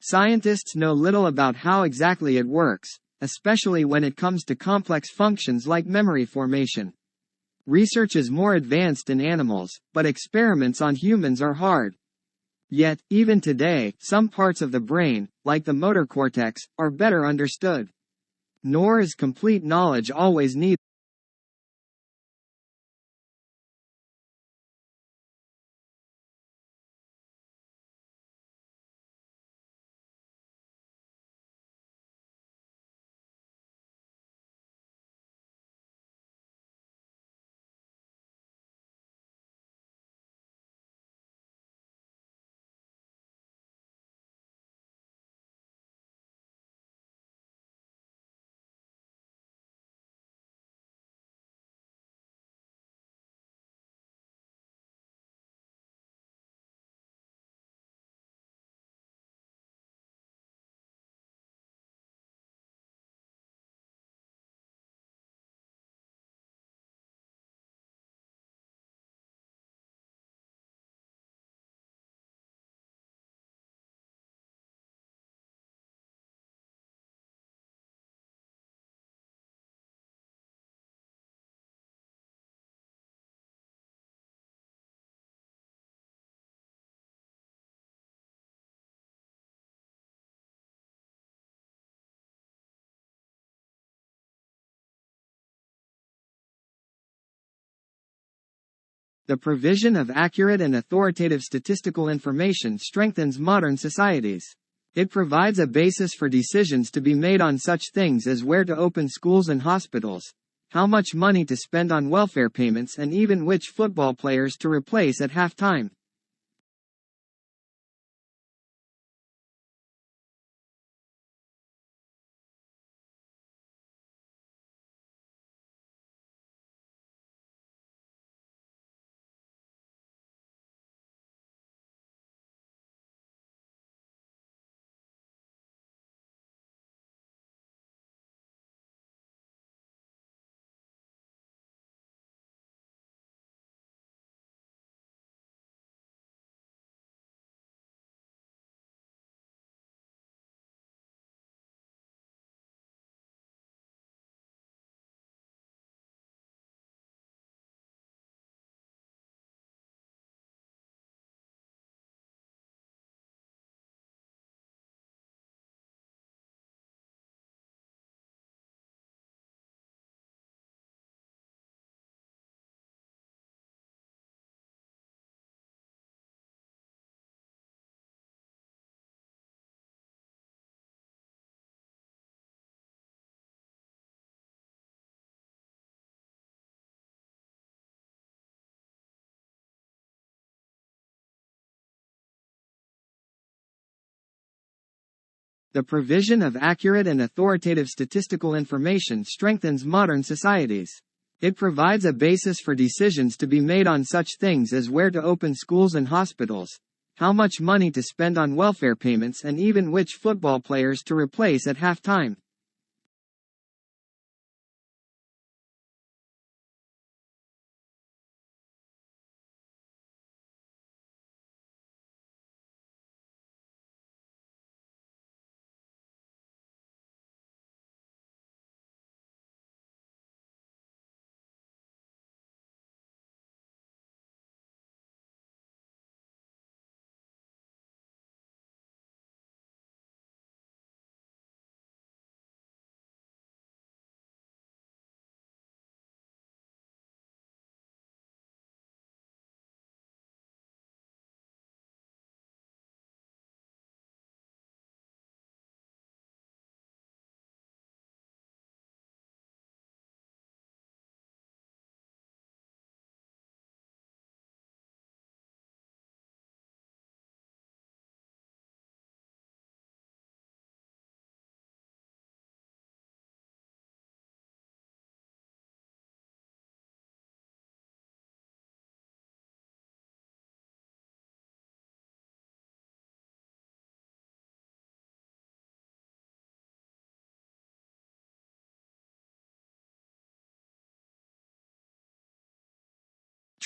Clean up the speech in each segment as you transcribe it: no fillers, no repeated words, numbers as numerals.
Scientists know little about how exactly it works, especially when it comes to complex functions like memory formation. Research is more advanced in animals, but experiments on humans are hard. Yet, even today, some parts of the brain, like the motor cortex, are better understood. Nor is complete knowledge always needed. The provision of accurate and authoritative statistical information strengthens modern societies. It provides a basis for decisions to be made on such things as where to open schools and hospitals, how much money to spend on welfare payments, and even which football players to replace at halftime. The provision of accurate and authoritative statistical information strengthens modern societies. It provides a basis for decisions to be made on such things as where to open schools and hospitals, how much money to spend on welfare payments, and even which football players to replace at halftime.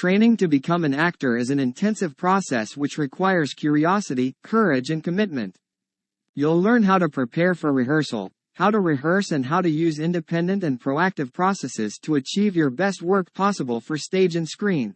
Training to become an actor is an intensive process which requires curiosity, courage, and commitment. You'll learn how to prepare for rehearsal, how to rehearse, and how to use independent and proactive processes to achieve your best work possible for stage and screen.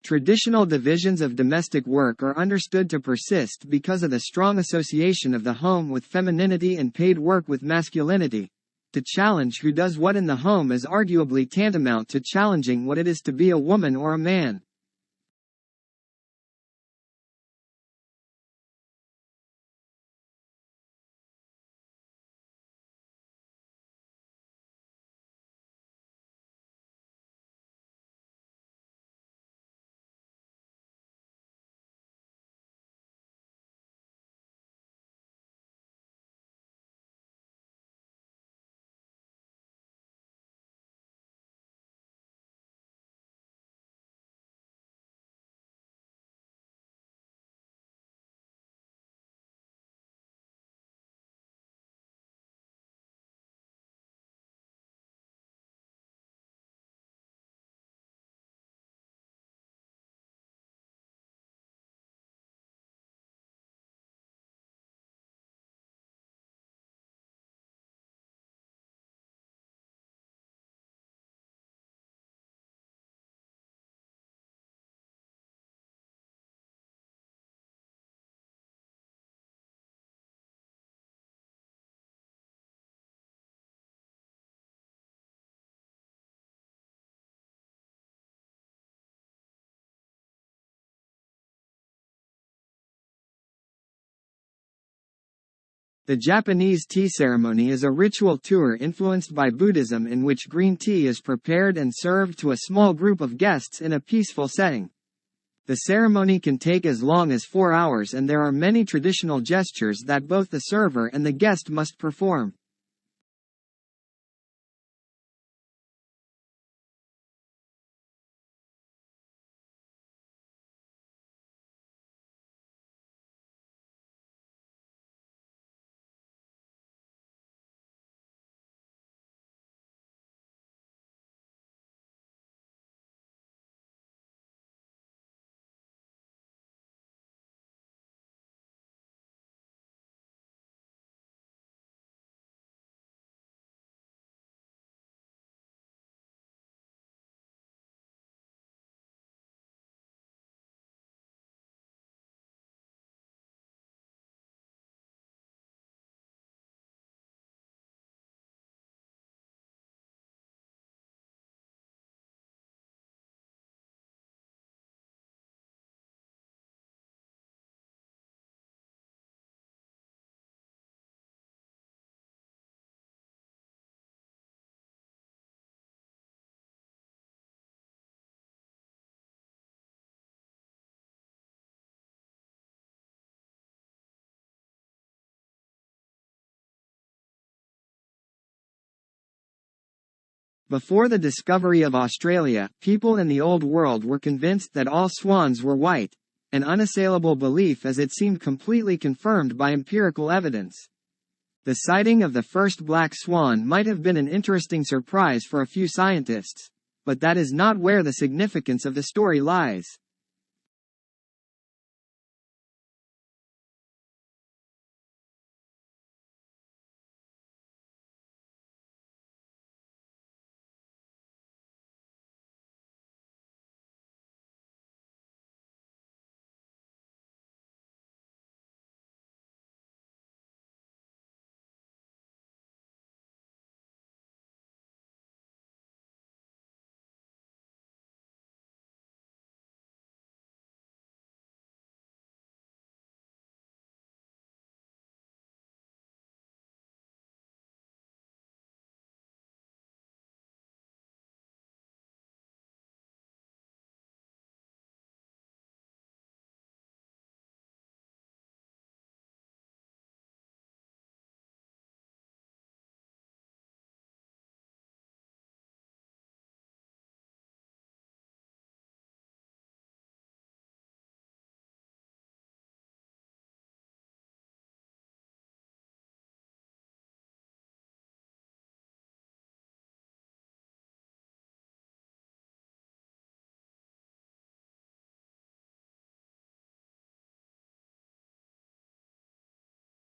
Traditional divisions of domestic work are understood to persist because of the strong association of the home with femininity and paid work with masculinity. To challenge who does what in the home is arguably tantamount to challenging what it is to be a woman or a man. The Japanese tea ceremony is a ritual tour influenced by Buddhism in which green tea is prepared and served to a small group of guests in a peaceful setting. The ceremony can take as long as 4 hours, and there are many traditional gestures that both the server and the guest must perform. Before the discovery of Australia, people in the Old World were convinced that all swans were white, an unassailable belief as it seemed completely confirmed by empirical evidence. The sighting of the first black swan might have been an interesting surprise for a few scientists, but that is not where the significance of the story lies.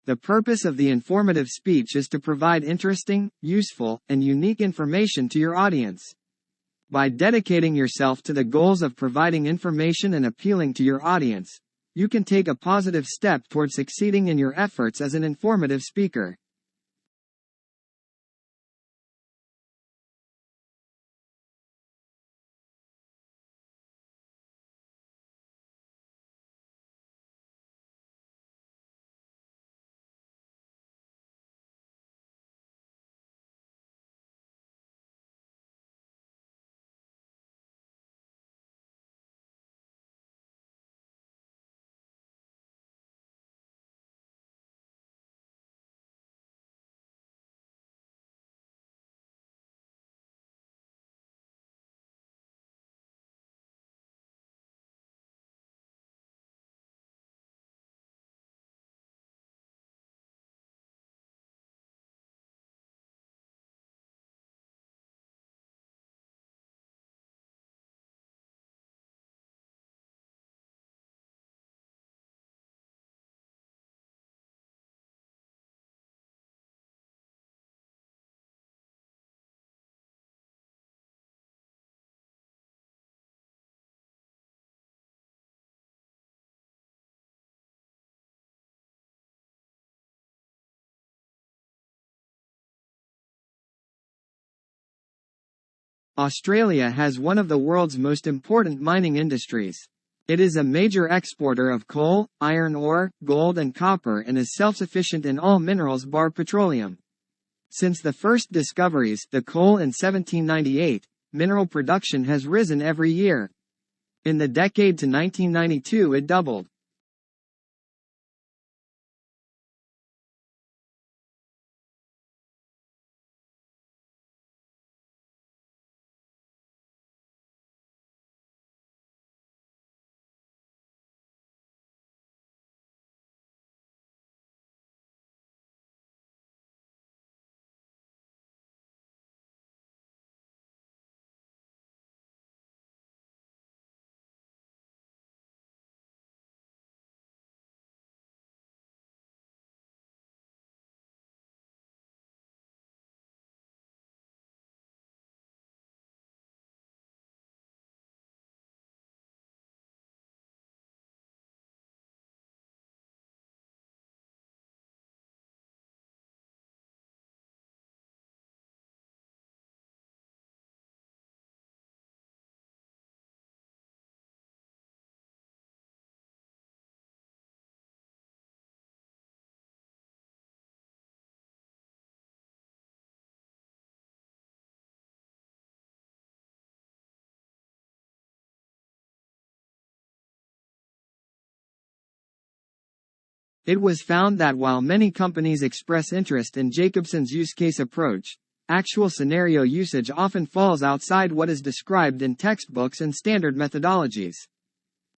The purpose of the informative speech is to provide interesting, useful, and unique information to your audience. By dedicating yourself to the goals of providing information and appealing to your audience, you can take a positive step toward succeeding in your efforts as an informative speaker. Australia has one of the world's most important mining industries. It is a major exporter of coal, iron ore, gold and copper and is self-sufficient in all minerals bar petroleum. Since the first discoveries, the coal in 1798, mineral production has risen every year. In the decade to 1992 it doubled. It was found that while many companies express interest in Jacobson's use case approach, actual scenario usage often falls outside what is described in textbooks and standard methodologies.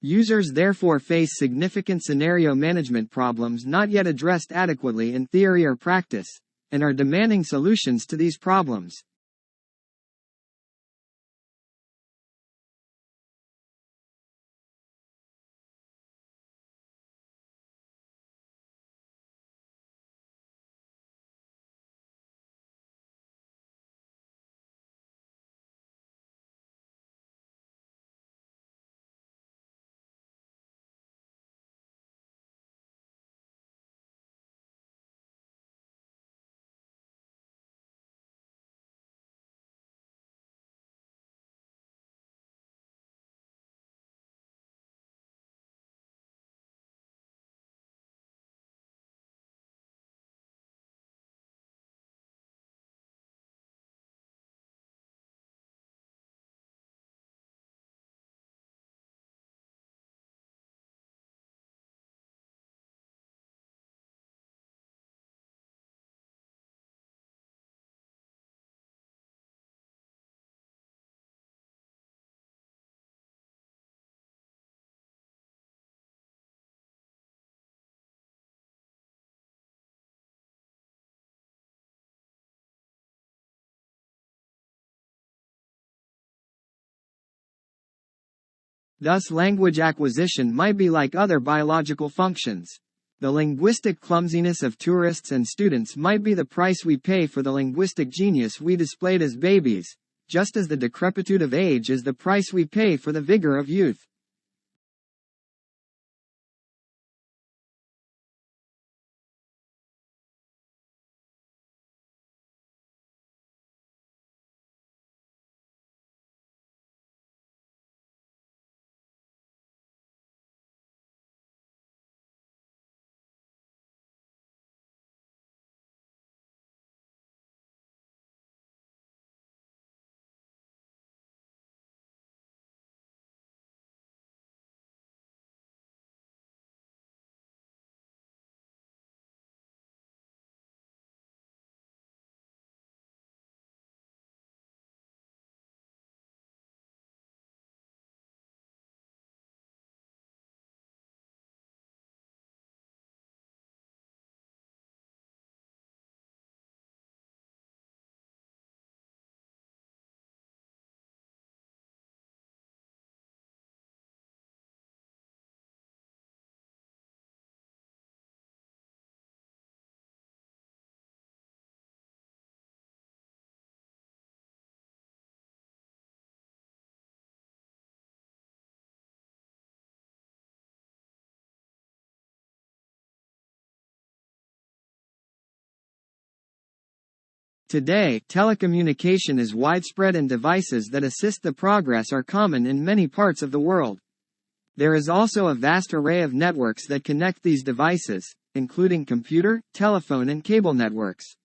Users therefore face significant scenario management problems not yet addressed adequately in theory or practice, and are demanding solutions to these problems. Thus, language acquisition might be like other biological functions. The linguistic clumsiness of tourists and students might be the price we pay for the linguistic genius we displayed as babies, just as the decrepitude of age is the price we pay for the vigor of youth. Today, telecommunication is widespread and devices that assist the progress are common in many parts of the world. There is also a vast array of networks that connect these devices, including computer, telephone and cable networks.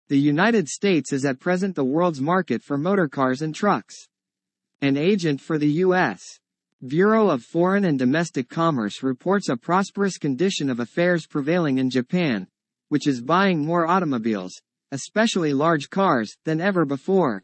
The United States is at present the world's market for motorcars and trucks. An agent for the U.S. Bureau of Foreign and Domestic Commerce reports a prosperous condition of affairs prevailing in Japan, which is buying more automobiles, especially large cars, than ever before.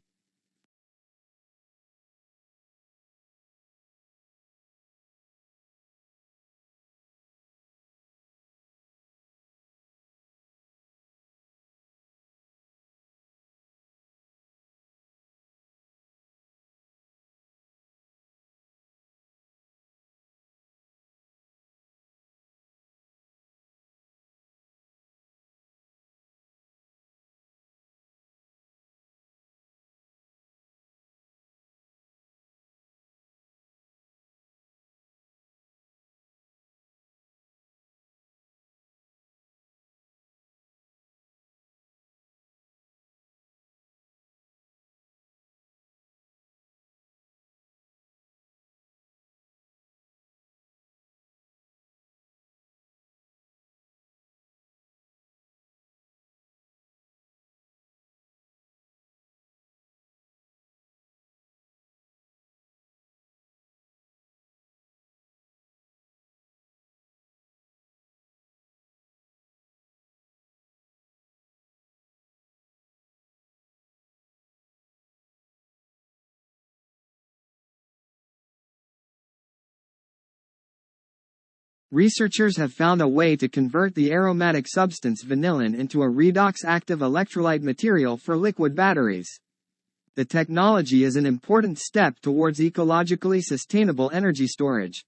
Researchers have found a way to convert the aromatic substance vanillin into a redox-active electrolyte material for liquid batteries. The technology is an important step towards ecologically sustainable energy storage.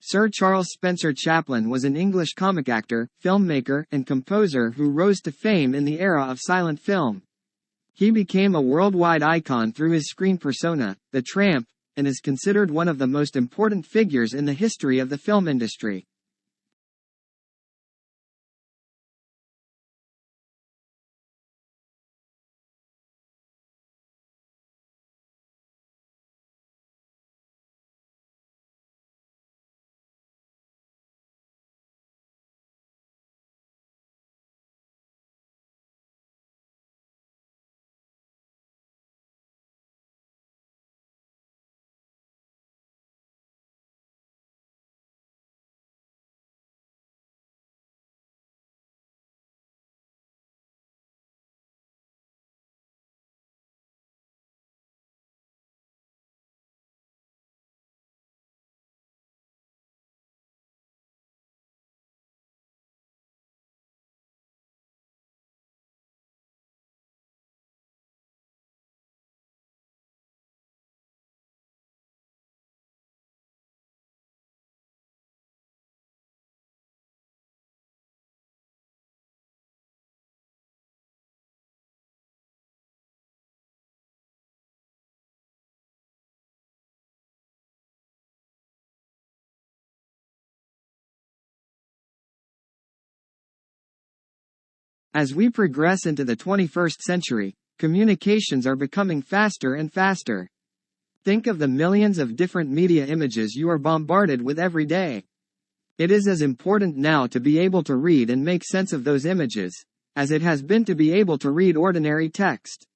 Sir Charles Spencer Chaplin was an English comic actor, filmmaker, and composer who rose to fame in the era of silent film. He became a worldwide icon through his screen persona, the Tramp, and is considered one of the most important figures in the history of the film industry. As we progress into the 21st century, communications are becoming faster and faster. Think of the millions of different media images you are bombarded with every day. It is as important now to be able to read and make sense of those images, as it has been to be able to read ordinary text.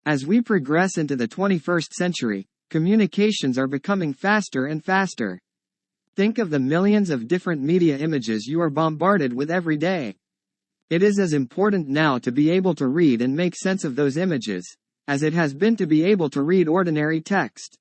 As we progress into the 21st century, communications are becoming faster and faster. Think of the millions of different media images you are bombarded with every day. It is as important now to be able to read and make sense of those images, as it has been to be able to read ordinary text.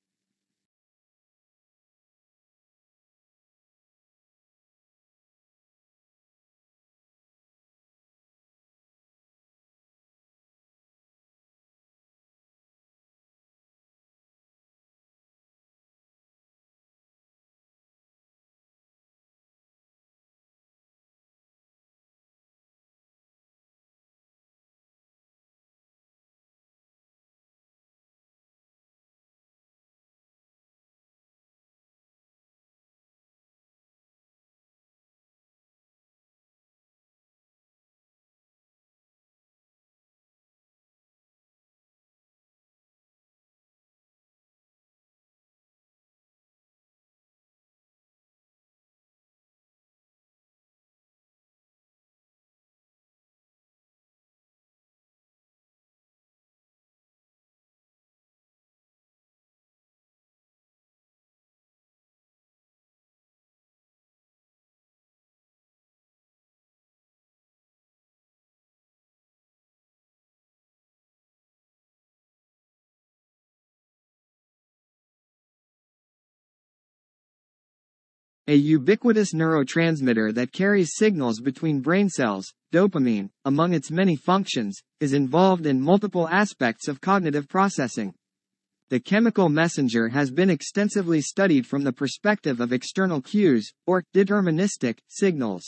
A ubiquitous neurotransmitter that carries signals between brain cells, dopamine, among its many functions, is involved in multiple aspects of cognitive processing. The chemical messenger has been extensively studied from the perspective of external cues, or deterministic, signals.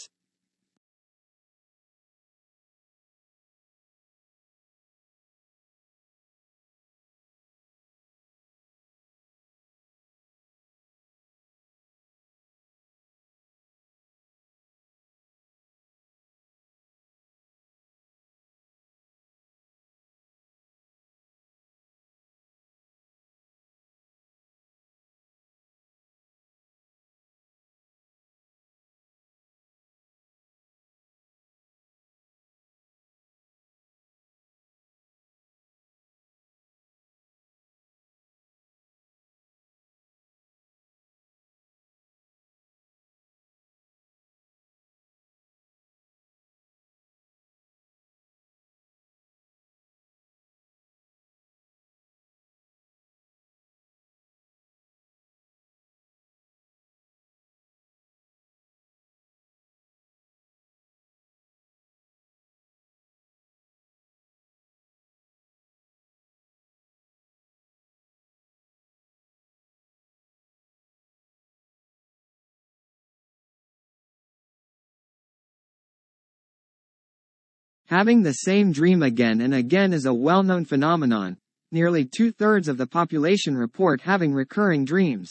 Having the same dream again and again is a well-known phenomenon. Nearly two-thirds of the population report having recurring dreams.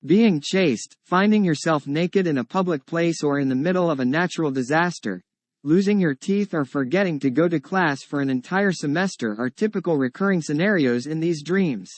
Being chased, finding yourself naked in a public place or in the middle of a natural disaster, losing your teeth or forgetting to go to class for an entire semester are typical recurring scenarios in these dreams.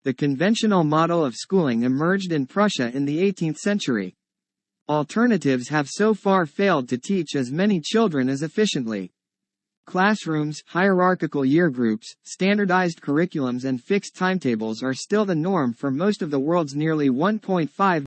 The conventional model of schooling emerged in Prussia in the 18th century. Alternatives have so far failed to teach as many children as efficiently. Classrooms, hierarchical year groups, standardized curriculums and fixed timetables are still the norm for most of the world's nearly 1.5